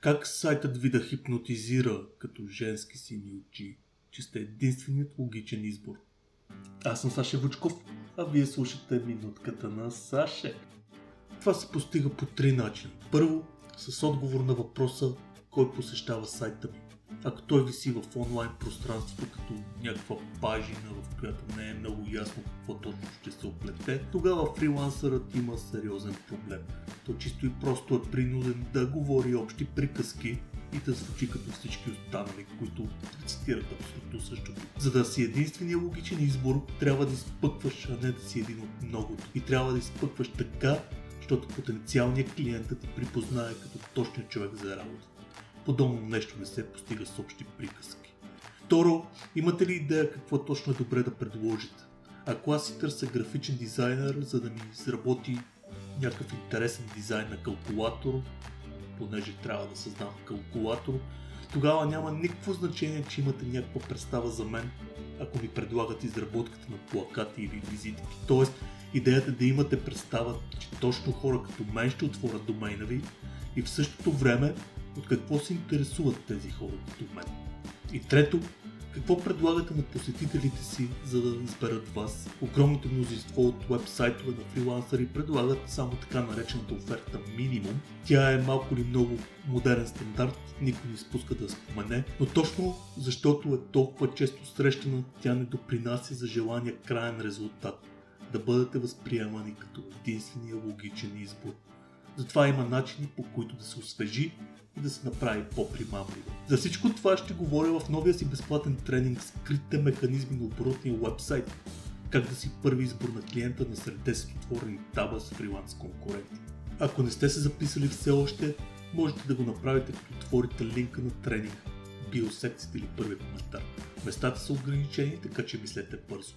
Как сайтът ви да хипнотизира като женски сини очи, че сте единственият логичен избор? Аз съм Саше Вучков, а вие слушате минутката на Саше. Това се постига по 3 начина. Първо, с отговор на въпроса кой посещава сайта ми. Ако той виси в онлайн пространството като някаква пажина, в която не е много ясно какво точно ще се оплете, тогава фрилансърът има сериозен проблем. Той чисто и просто е принуден да говори общи приказки и да звучи като всички останали, които рецитират абсолютно същото. За да си единствения логичен избор, трябва да изпъкваш, а не да си един от многото. И трябва да изпъкваш така, защото потенциалният клиент да те припознае като точния човек за работа. Подобно нещо не се постига с общи приказки. Второ, имате ли идея какво точно е добре да предложите? Ако аз си търся графичен дизайнер, за да ми изработи някакъв интересен дизайн на калкулатор, понеже трябва да създам калкулатор, тогава няма никакво значение, че имате някаква представа за мен, ако ми предлагат изработката на плакати или визитки. Тоест, идеята е да имате представа, че точно хора като мен ще отворят домейна ви и в същото време от какво се интересуват тези хора като мен. И трето, какво предлагате на посетителите си, за да изберат вас? Огромното мнозинство от уебсайтове на фрилансъри предлагат само така наречената оферта минимум. Тя е малко или много модерен стандарт, никой не изпуска да спомене, но точно защото е толкова често срещана, тя не допринася за желания краен резултат. Да бъдете възприемани като единствения логичен избор. Затова има начини, по които да се освежи и да се направи по-примамливо. За всичко това ще говоря в новия си безплатен тренинг "Скритите механизми на оборотния уебсайт". Как да си първи избор на клиента на сред 10 отворени таба с фриланс конкуренти. Ако не сте се записали все още, можете да го направите като отворите линка на тренинга, биосекцията или първия коментар. Местата са ограничени, така че мислете бързо.